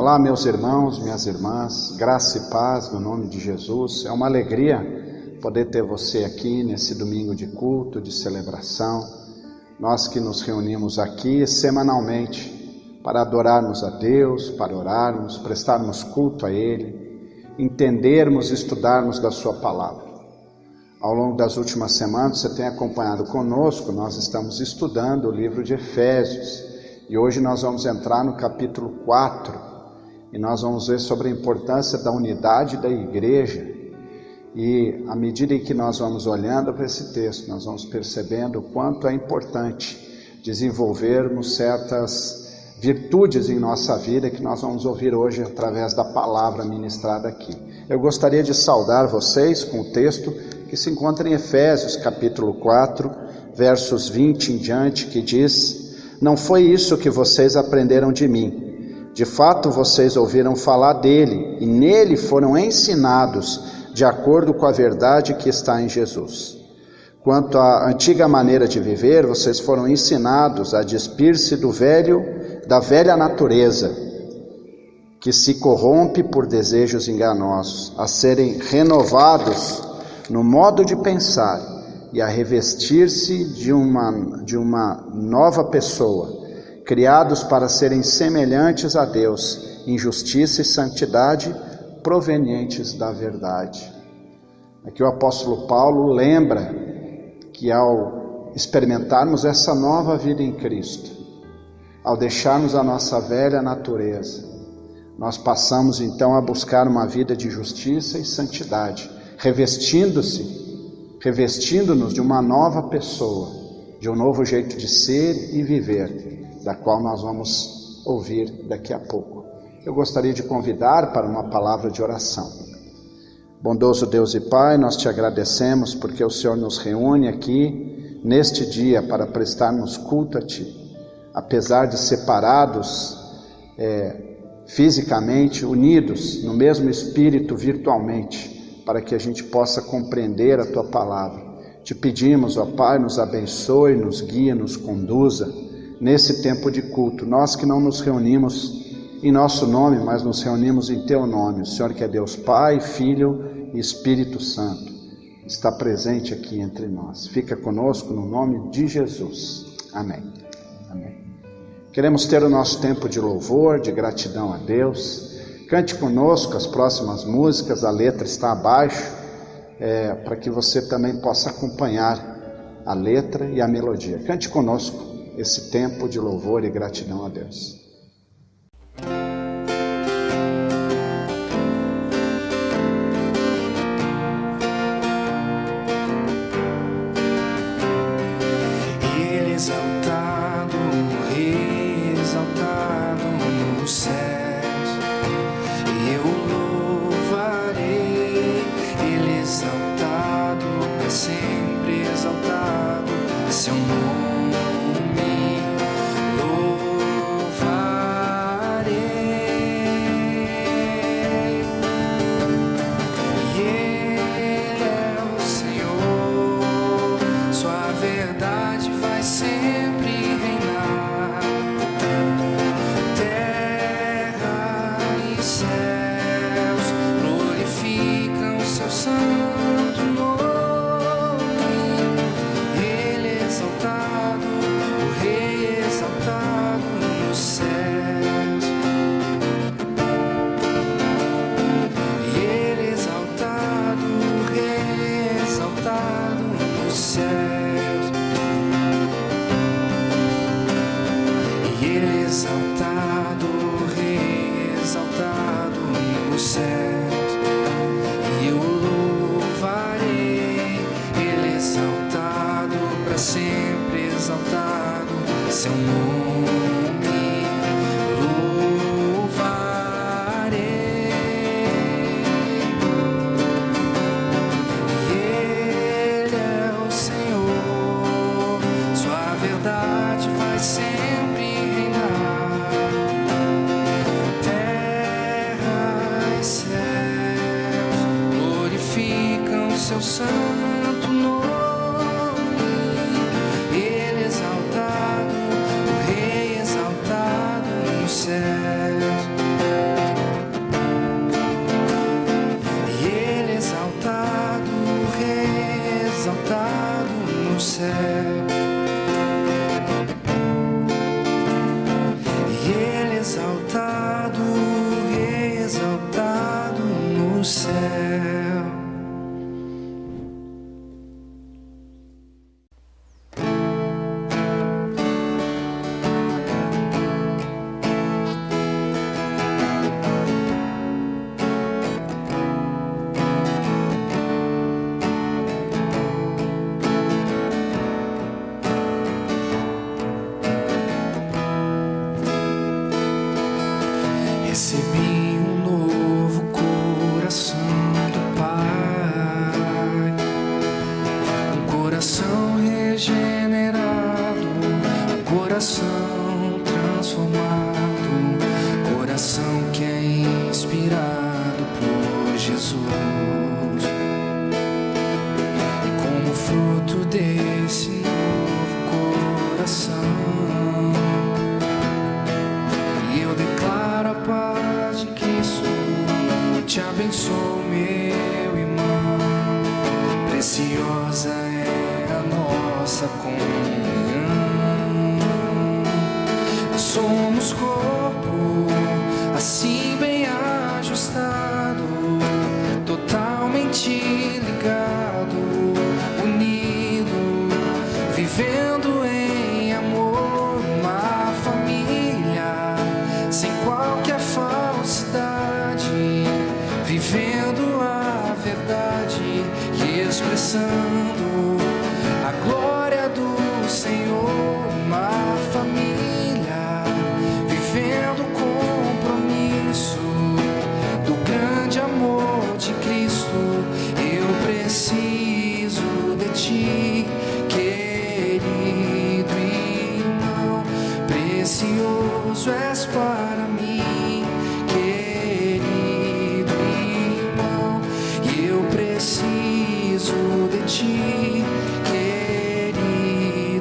Olá, meus irmãos, minhas irmãs, graça e paz no nome de Jesus. É uma alegria poder ter você aqui nesse domingo de culto, de celebração. Nós que nos reunimos aqui semanalmente para adorarmos a Deus, para orarmos, prestarmos culto a Ele, entendermos e estudarmos da Sua Palavra. Ao longo das últimas semanas, você tem acompanhado conosco, nós estamos estudando o livro de Efésios e hoje nós vamos entrar no capítulo 4. E nós vamos ver sobre a importância da unidade da igreja. E à medida em que nós vamos olhando para esse texto, nós vamos percebendo o quanto é importante desenvolvermos certas virtudes em nossa vida que nós vamos ouvir hoje através da palavra ministrada aqui. Eu gostaria de saudar vocês com o texto que se encontra em Efésios capítulo 4, versos 20 em diante, que diz: "Não foi isso que vocês aprenderam de mim. De fato, vocês ouviram falar dele e nele foram ensinados de acordo com a verdade que está em Jesus. Quanto à antiga maneira de viver, vocês foram ensinados a despir-se da velha natureza, que se corrompe por desejos enganosos, a serem renovados no modo de pensar e a revestir-se de uma nova pessoa, criados para serem semelhantes a Deus, em justiça e santidade, provenientes da verdade." Aqui o apóstolo Paulo lembra que ao experimentarmos essa nova vida em Cristo, ao deixarmos a nossa velha natureza, nós passamos então a buscar uma vida de justiça e santidade, revestindo-nos de uma nova pessoa, de um novo jeito de ser e viver, da qual nós vamos ouvir daqui a pouco. Eu gostaria de convidar para uma palavra de oração. Bondoso Deus e Pai, nós te agradecemos porque o Senhor nos reúne aqui neste dia para prestarmos culto a Ti. Apesar de separados fisicamente, unidos no mesmo espírito virtualmente, para que a gente possa compreender a Tua palavra. Te pedimos, ó Pai, nos abençoe, nos guie, nos conduza nesse tempo de culto. Nós que não nos reunimos em nosso nome, mas nos reunimos em Teu nome. O Senhor que é Deus Pai, Filho e Espírito Santo está presente aqui entre nós. Fica conosco no nome de Jesus. Amém. Amém. Queremos ter o nosso tempo de louvor, de gratidão a Deus. Cante conosco as próximas músicas, a letra está abaixo, para que você também possa acompanhar a letra e a melodia. Cante conosco esse tempo de louvor e gratidão a Deus. Ele exaltado, Rei exaltado nos céus, e eu o louvarei. Ele exaltado, para sempre exaltado, seu nome seu santo nome. Ele exaltado, o Rei no céu. E Ele exaltado, exaltado no céu. Recebi um novo coração do Pai, um coração regenerado, um coração transformado, um coração que é inspirado por Jesus. E como fruto desse novo coração, eu declaro a paz de Cristo e te abençoo, meu irmão. Preciosa é a nossa comunhão. Somos corpo, assim bem ajustado, totalmente ligado, unido, vivendo em amor, uma família sem qualquer falsidade, vivendo a verdade e expressando a glória do Senhor. Uma família vivendo o compromisso do grande amor de Cristo. Eu preciso de ti, querido irmão, precioso és para mim, querido irmão. Eu preciso de ti, querido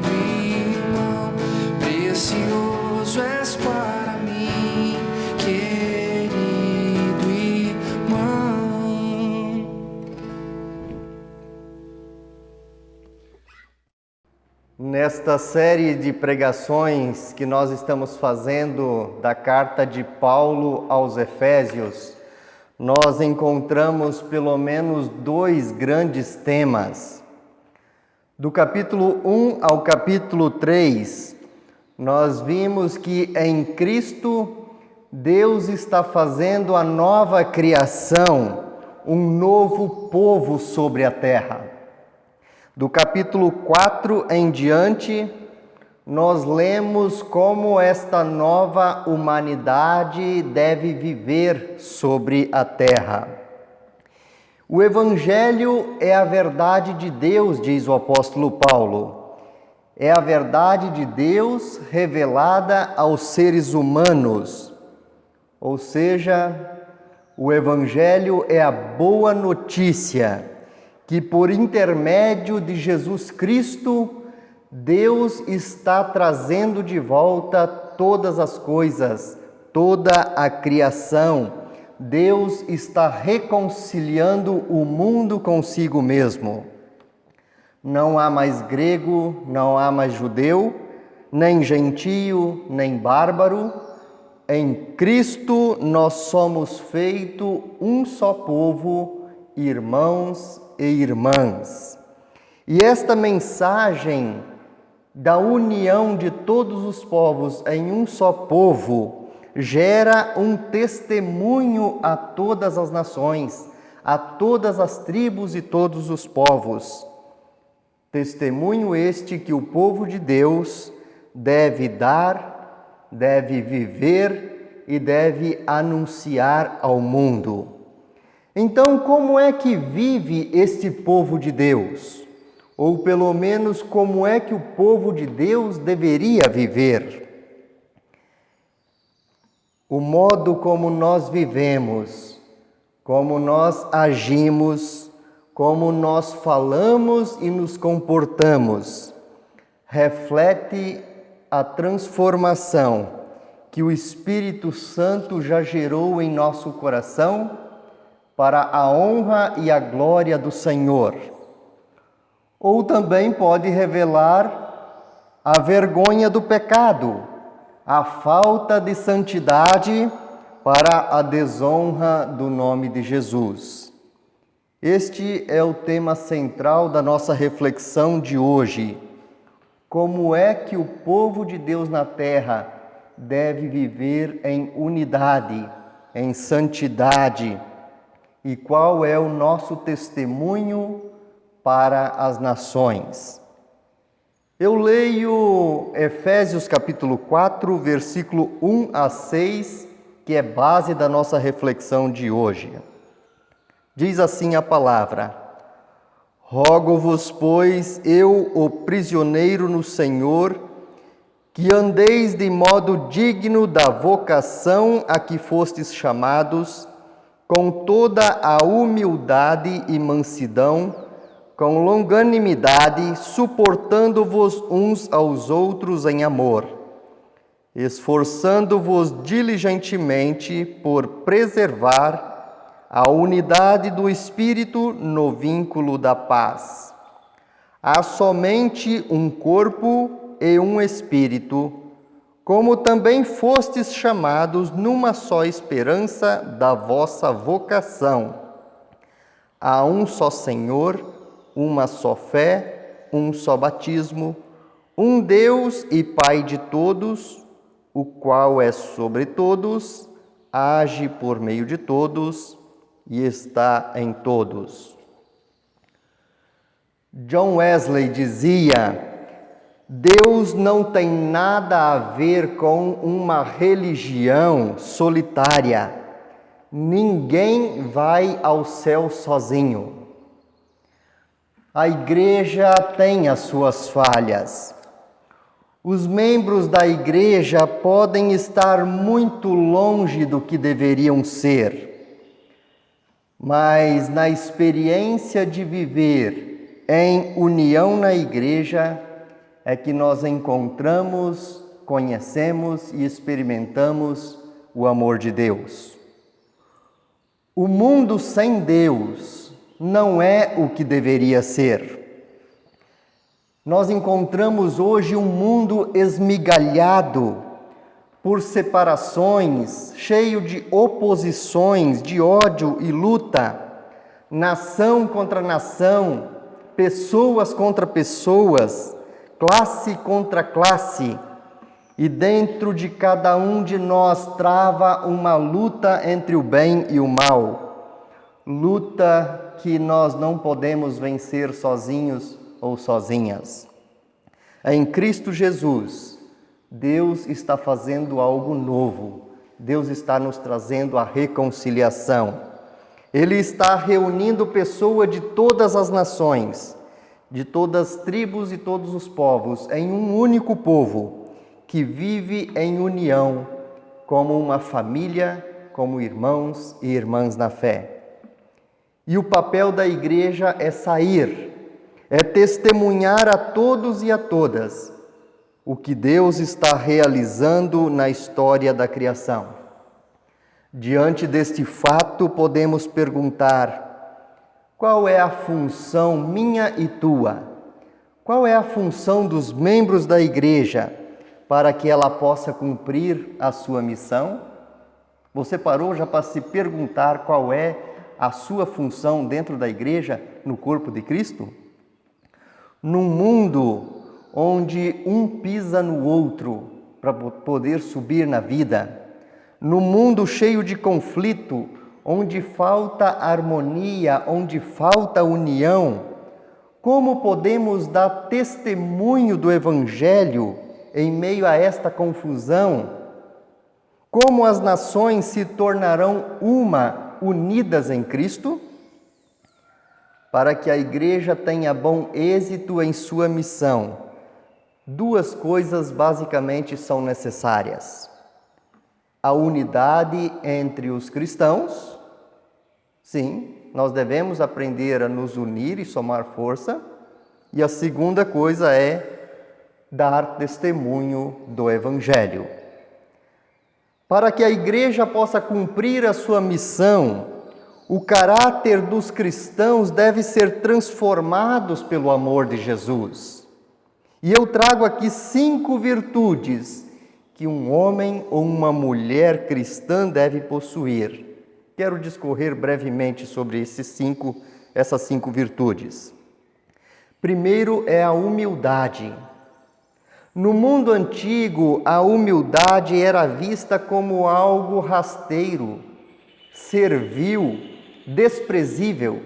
irmão, precioso és para mim, querido irmão. Nesta série de pregações que nós estamos fazendo da carta de Paulo aos Efésios, nós encontramos pelo menos 2 grandes temas. Do capítulo 1 ao capítulo 3, nós vimos que em Cristo Deus está fazendo a nova criação, um novo povo sobre a terra. Do capítulo 4 em diante, nós lemos como esta nova humanidade deve viver sobre a terra. O Evangelho é a verdade de Deus, diz o apóstolo Paulo. É a verdade de Deus revelada aos seres humanos. Ou seja, o Evangelho é a boa notícia que por intermédio de Jesus Cristo, Deus está trazendo de volta todas as coisas, toda a criação. Deus está reconciliando o mundo consigo mesmo. Não há mais grego, não há mais judeu, nem gentio, nem bárbaro. Em Cristo nós somos feito um só povo, irmãos e irmãs. E esta mensagem da união de todos os povos em um só povo gera um testemunho a todas as nações, a todas as tribos e todos os povos. Testemunho este que o povo de Deus deve dar, deve viver e deve anunciar ao mundo. Então, como é que vive este povo de Deus? Ou pelo menos, como é que o povo de Deus deveria viver? O modo como nós vivemos, como nós agimos, como nós falamos e nos comportamos, reflete a transformação que o Espírito Santo já gerou em nosso coração para a honra e a glória do Senhor. ou também pode revelar a vergonha do pecado, a falta de santidade para a desonra do nome de Jesus. Este é o tema central da nossa reflexão de hoje. Como é que o povo de Deus na terra deve viver em unidade, em santidade? E qual é o nosso testemunho para as nações? Eu leio Efésios capítulo 4, versículo 1 a 6, que é base da nossa reflexão de hoje. Diz assim a palavra: Rogo-vos, pois, eu, o prisioneiro no Senhor, que andeis de modo digno da vocação a que fostes chamados, com toda a humildade e mansidão, com longanimidade, suportando-vos uns aos outros em amor, esforçando-vos diligentemente por preservar a unidade do Espírito no vínculo da paz. Há somente um corpo e um Espírito, como também fostes chamados numa só esperança da vossa vocação. Há um só Senhor, uma só fé, um só batismo, um Deus e Pai de todos, o qual é sobre todos, age por meio de todos e está em todos. John Wesley dizia: Deus não tem nada a ver com uma religião solitária. Ninguém vai ao céu sozinho. A igreja tem as suas falhas. Os membros da igreja podem estar muito longe do que deveriam ser, mas na experiência de viver em união na igreja é que nós encontramos, conhecemos e experimentamos o amor de Deus. O mundo sem Deus não é o que deveria ser. Nós encontramos hoje um mundo esmigalhado por separações, cheio de oposições, de ódio e luta, nação contra nação, pessoas contra pessoas, classe contra classe, e dentro de cada um de nós trava uma luta entre o bem e o mal, luta que nós não podemos vencer sozinhos ou sozinhas. Em Cristo Jesus, Deus está fazendo algo novo. Deus está nos trazendo a reconciliação. Ele está reunindo pessoas de todas as nações, de todas as tribos e todos os povos, em um único povo, que vive em união, como uma família, como irmãos e irmãs na fé. E o papel da igreja é sair, é testemunhar a todos e a todas o que Deus está realizando na história da criação. Diante deste fato, podemos perguntar: qual é a função minha e tua? Qual é a função dos membros da igreja para que ela possa cumprir a sua missão? Você parou já para se perguntar qual é a sua função dentro da igreja, no corpo de Cristo? Num mundo onde um pisa no outro para poder subir na vida, num mundo cheio de conflito, onde falta harmonia, onde falta união, como podemos dar testemunho do Evangelho em meio a esta confusão? Como as nações se tornarão unidas em Cristo? Para que a igreja tenha bom êxito em sua missão, duas coisas basicamente são necessárias: a unidade entre os cristãos. Sim, nós devemos aprender a nos unir e somar força. E a segunda coisa é dar testemunho do Evangelho. Para que a igreja possa cumprir a sua missão, O caráter dos cristãos deve ser transformado pelo amor de Jesus. E eu trago aqui 5 virtudes que um homem ou uma mulher cristã deve possuir. Quero discorrer brevemente sobre essas 5 virtudes. Primeiro é a humildade. No mundo antigo, a humildade era vista como algo rasteiro, servil, desprezível.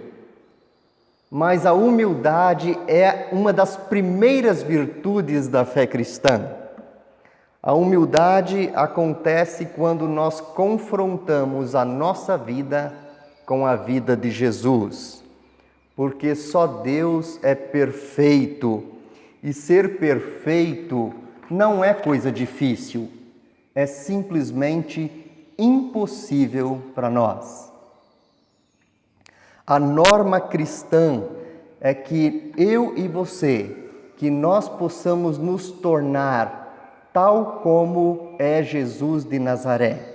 Mas a humildade é uma das primeiras virtudes da fé cristã. A humildade acontece quando nós confrontamos a nossa vida com a vida de Jesus, porque só Deus é perfeito, e ser perfeito não é coisa difícil, é simplesmente impossível para nós. A norma cristã é que eu e você, que nós possamos nos tornar tal como é Jesus de Nazaré.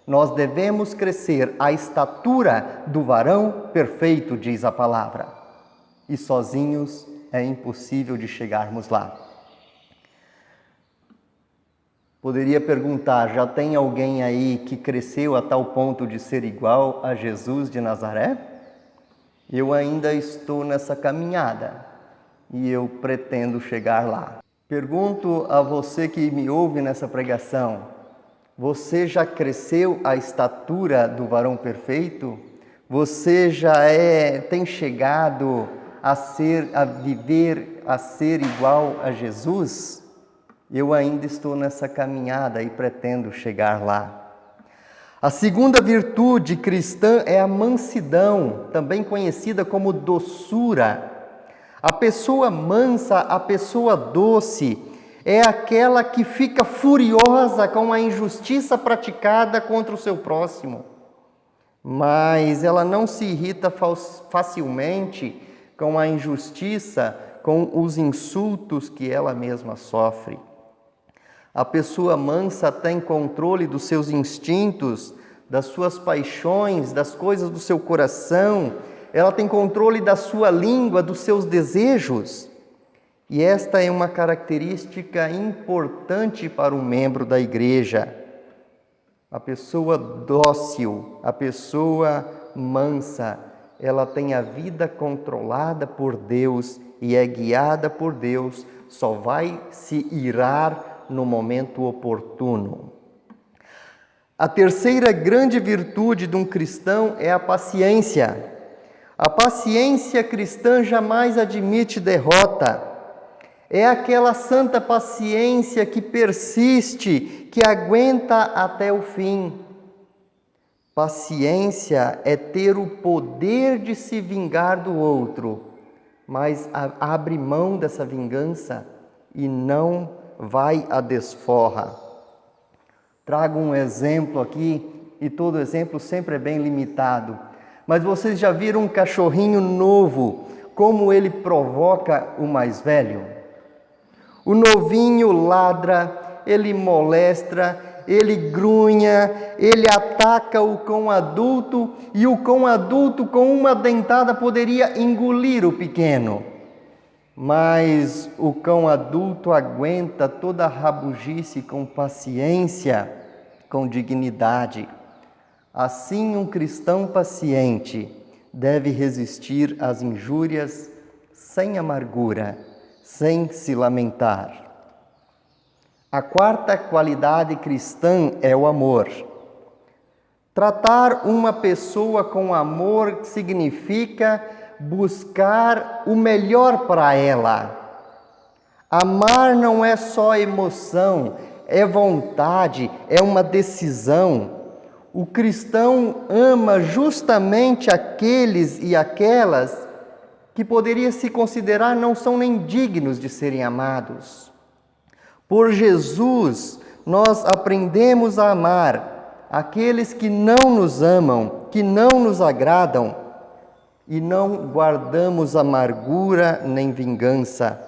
Nós devemos crescer à estatura do varão perfeito, diz a palavra. E sozinhos é impossível de chegarmos lá. Poderia perguntar, já tem alguém aí que cresceu a tal ponto de ser igual a Jesus de Nazaré? Eu ainda estou nessa caminhada e eu pretendo chegar lá. Pergunto a você que me ouve nessa pregação, você já cresceu à estatura do varão perfeito? Você já tem chegado a viver, a ser igual a Jesus? Eu ainda estou nessa caminhada e pretendo chegar lá. A segunda virtude cristã é a mansidão, também conhecida como doçura. A pessoa mansa, a pessoa doce, é aquela que fica furiosa com a injustiça praticada contra o seu próximo. Mas ela não se irrita facilmente com a injustiça, com os insultos que ela mesma sofre. A pessoa mansa tem controle dos seus instintos, das suas paixões, das coisas do seu coração. Ela tem controle da sua língua, dos seus desejos. E esta é uma característica importante para um membro da igreja. A pessoa dócil, a pessoa mansa, ela tem a vida controlada por Deus e é guiada por Deus, só vai se irar no momento oportuno. A terceira grande virtude de um cristão é a paciência. A paciência cristã jamais admite derrota. É aquela santa paciência que persiste, que aguenta até o fim. Paciência é ter o poder de se vingar do outro, mas abre mão dessa vingança e não vai à desforra. Trago um exemplo aqui, e todo exemplo sempre é bem limitado. Mas vocês já viram um cachorrinho novo, como ele provoca o mais velho? O novinho ladra, ele molesta, ele grunha, ele ataca o cão adulto, e o cão adulto com uma dentada poderia engolir o pequeno. Mas o cão adulto aguenta toda a rabugice com paciência, com dignidade. Assim, um cristão paciente deve resistir às injúrias sem amargura, sem se lamentar. A quarta qualidade cristã é o amor. Tratar uma pessoa com amor significa buscar o melhor para ela. Amar não é só emoção, é vontade, é uma decisão. O cristão ama justamente aqueles e aquelas que poderia se considerar não são nem dignos de serem amados. Por Jesus, nós aprendemos a amar aqueles que não nos amam, que não nos agradam, e não guardamos amargura nem vingança.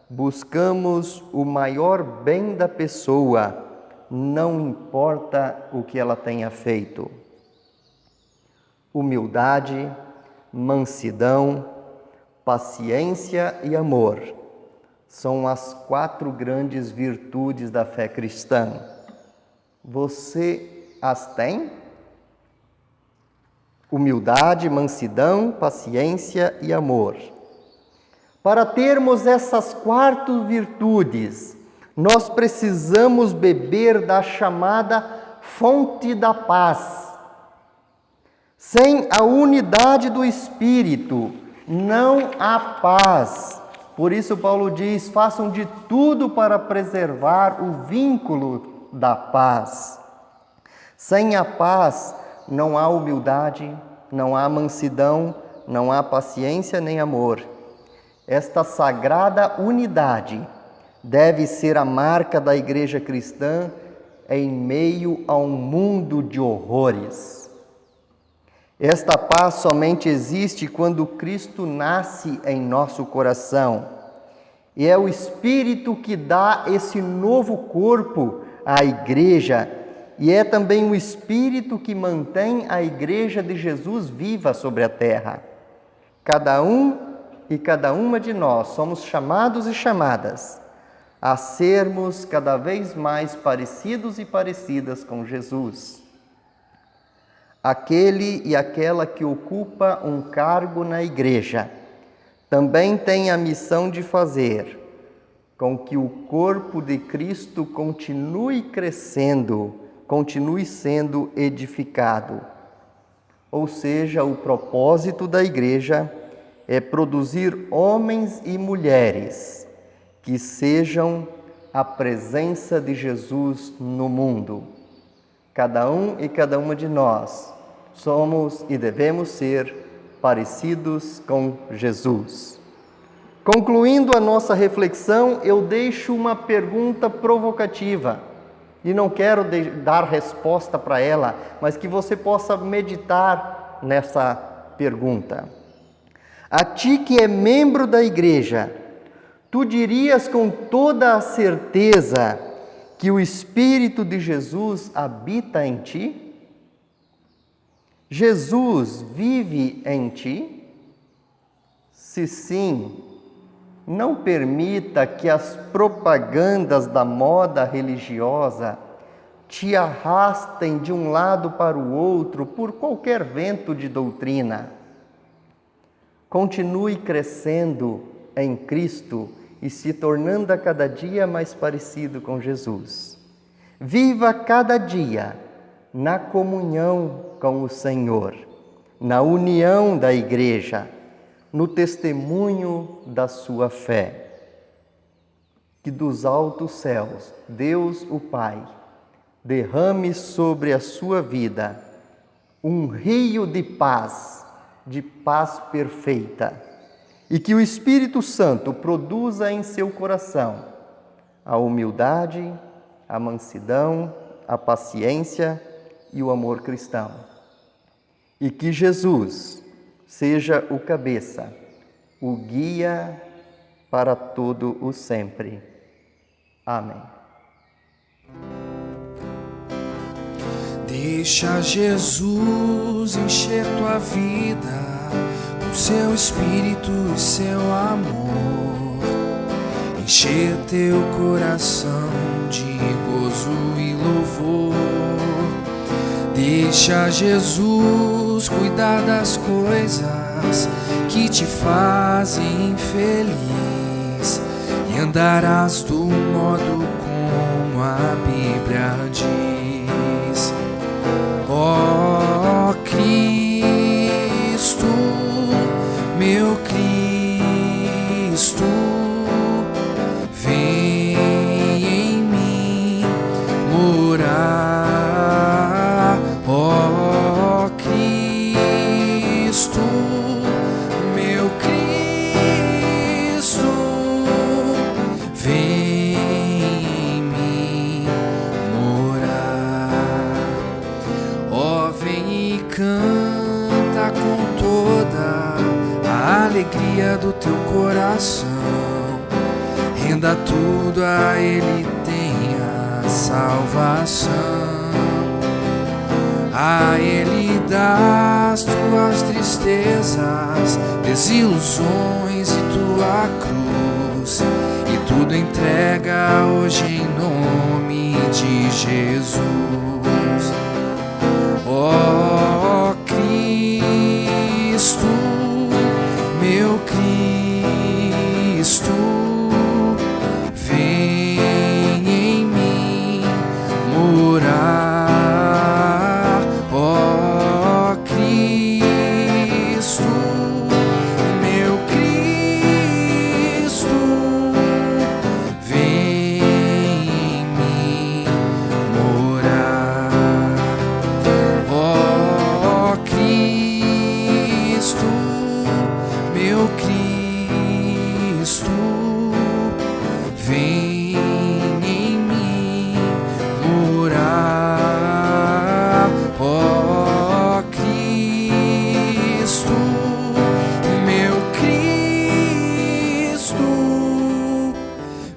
Buscamos o maior bem da pessoa, não importa o que ela tenha feito. humildade, mansidão, paciência e amor. São as 4 grandes virtudes da fé cristã. Você as tem? Humildade, mansidão, paciência e amor. Para termos essas 4 virtudes, nós precisamos beber da chamada fonte da paz. Sem a unidade do Espírito, não há paz. Por isso Paulo diz, façam de tudo para preservar o vínculo da paz. Sem a paz, não há humildade, não há mansidão, não há paciência nem amor. Esta sagrada unidade deve ser a marca da igreja cristã em meio a um mundo de horrores. Esta paz somente existe quando Cristo nasce em nosso coração. E é o Espírito que dá esse novo corpo à igreja. E é também o Espírito que mantém a igreja de Jesus viva sobre a terra. Cada um e cada uma de nós somos chamados e chamadas a sermos cada vez mais parecidos e parecidas com Jesus. Aquele e aquela que ocupa um cargo na igreja também tem a missão de fazer com que o corpo de Cristo continue crescendo, continue sendo edificado. Ou seja, o propósito da igreja é produzir homens e mulheres que sejam a presença de Jesus no mundo. Cada um e cada uma de nós somos e devemos ser parecidos com Jesus. Concluindo a nossa reflexão, eu deixo uma pergunta provocativa e não quero dar resposta para ela, mas que você possa meditar nessa pergunta. A ti que é membro da igreja, tu dirias com toda a certeza que o Espírito de Jesus habita em ti? Jesus vive em ti? Se sim, não permita que as propagandas da moda religiosa te arrastem de um lado para o outro por qualquer vento de doutrina. Continue crescendo em Cristo e se tornando a cada dia mais parecido com Jesus. Viva cada dia na comunhão com o Senhor, na união da igreja, no testemunho da sua fé. Que dos altos céus, Deus o Pai, derrame sobre a sua vida um rio de paz perfeita, e que o Espírito Santo produza em seu coração a humildade, a mansidão, a paciência e o amor cristão. E que Jesus seja o cabeça, o guia para todo o sempre. Amém. Deixa Jesus encher tua vida com seu Espírito e seu amor, encher teu coração de gozo e louvor. Deixa Jesus cuidar das coisas que te fazem feliz e andarás do modo como a Bíblia diz. Ó Cristo, meu Cristo, vem em mim morar. Ó Cristo, meu Cristo, vem em mim morar. Ó, vem e canta com toda a alegria do teu coração, renda tudo a Ele, tenha salvação, a Ele dá as tuas tristezas, desilusões e tua cruz, e tudo entrega hoje em nome de Jesus. Ó Cristo, meu Cristo, vem em mim morar. Ó Cristo, meu Cristo, vem em mim morar. Ó Cristo, meu Cristo, vem em mim morar. Ó Cristo, meu Cristo,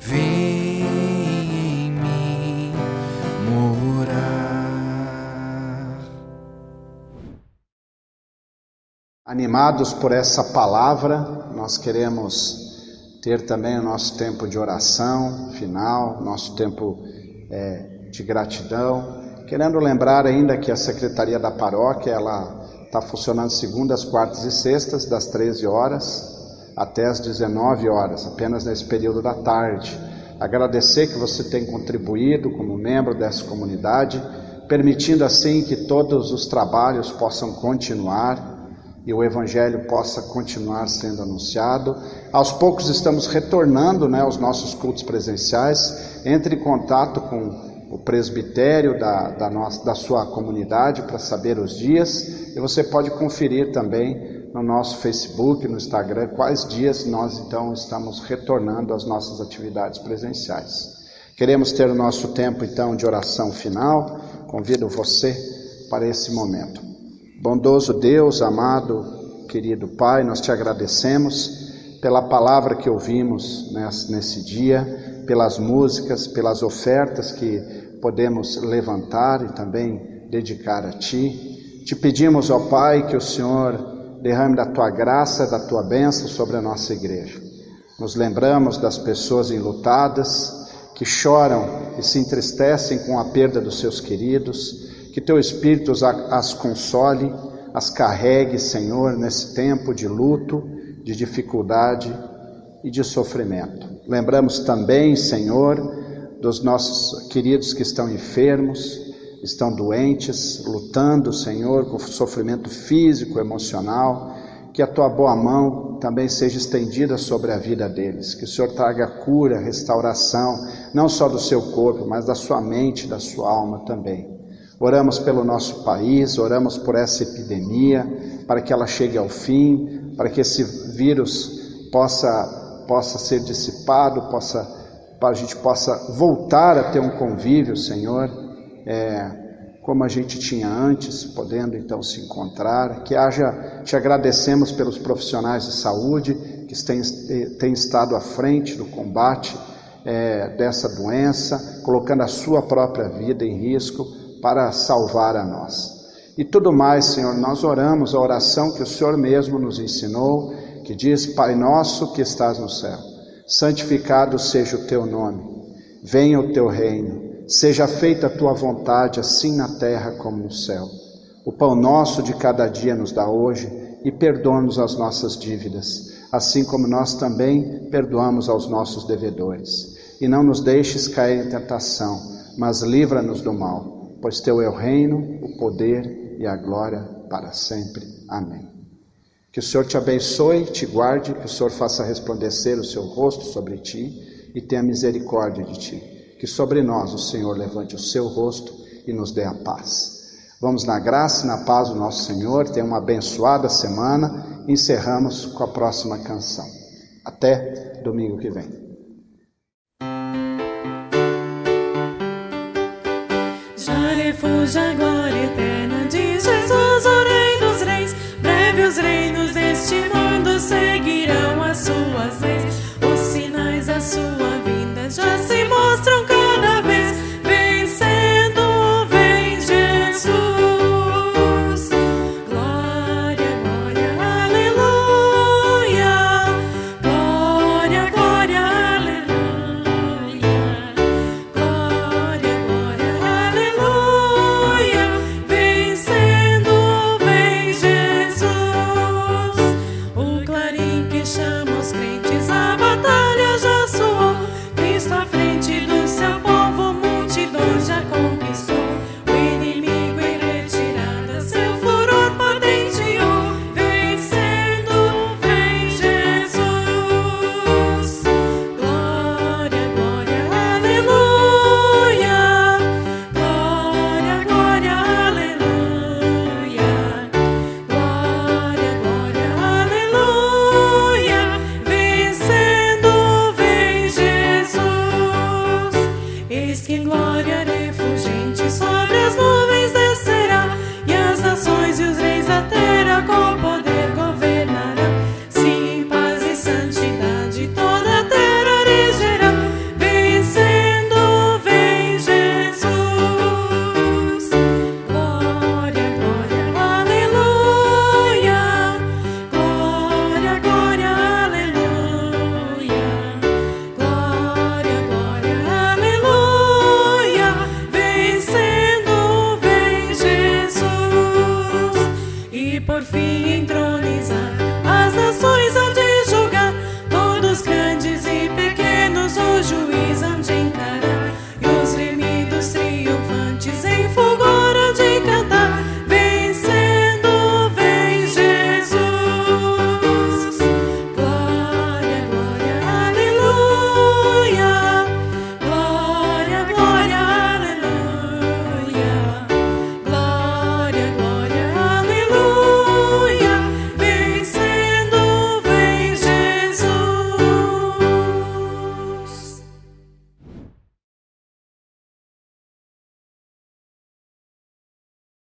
vem em mim morar. Animados por essa palavra, nós queremos ter também o nosso tempo de oração final, nosso tempo de gratidão, querendo lembrar ainda que a Secretaria da Paróquia, ela está funcionando segundas, quartas e sextas, das 13 horas até as 19 horas, apenas nesse período da tarde. Agradecer que você tem contribuído como membro dessa comunidade, permitindo assim que todos os trabalhos possam continuar e o Evangelho possa continuar sendo anunciado. Aos poucos estamos retornando aos nossos cultos presenciais. Entre em contato com o presbitério da sua comunidade para saber os dias, e você pode conferir também no nosso Facebook, no Instagram, quais dias nós então estamos retornando às nossas atividades presenciais. Queremos ter o nosso tempo então de oração final. Convido você para esse momento. Bondoso Deus, amado, querido Pai, nós te agradecemos pela palavra que ouvimos nesse dia, pelas músicas, pelas ofertas que podemos levantar e também dedicar a Ti. Te pedimos, ó Pai, que o Senhor derrame da Tua graça, da Tua bênção sobre a nossa igreja. Nos lembramos das pessoas enlutadas, que choram e se entristecem com a perda dos seus queridos. Que Teu Espírito as console, as carregue, Senhor, nesse tempo de luto, de dificuldade e de sofrimento. Lembramos também, Senhor, dos nossos queridos que estão enfermos, estão doentes, lutando, Senhor, com sofrimento físico, emocional. Que a Tua boa mão também seja estendida sobre a vida deles. Que o Senhor traga cura, restauração, não só do seu corpo, mas da sua mente, da sua alma também. Oramos pelo nosso país, oramos por essa epidemia, para que ela chegue ao fim, para que esse vírus possa ser dissipado, para a gente possa voltar a ter um convívio, Senhor, como a gente tinha antes, podendo então se encontrar. Te agradecemos pelos profissionais de saúde que têm estado à frente do combate dessa doença, colocando a sua própria vida em risco, para salvar a nós. E tudo mais, Senhor, nós oramos a oração que o Senhor mesmo nos ensinou, que diz: Pai nosso que estás no céu, santificado seja o Teu nome, venha o Teu reino, seja feita a Tua vontade, assim na terra como no céu. O pão nosso de cada dia nos dá hoje, e perdoa-nos as nossas dívidas, assim como nós também perdoamos aos nossos devedores. E não nos deixes cair em tentação, mas livra-nos do mal. Pois Teu é o reino, o poder e a glória para sempre. Amém. Que o Senhor te abençoe, te guarde, que o Senhor faça resplandecer o seu rosto sobre ti e tenha misericórdia de ti. Que sobre nós o Senhor levante o seu rosto e nos dê a paz. Vamos na graça e na paz do nosso Senhor. Tenha uma abençoada semana. Encerramos com a próxima canção. Até domingo que vem. Refugia a glória eterna de Jesus, o Rei dos Reis. Breve os reinos deste mundo seguirão as suas leis. Os sinais da sua vinda já se mostram cada vez. Vencendo, vem Jesus. Glória Cristo em glória.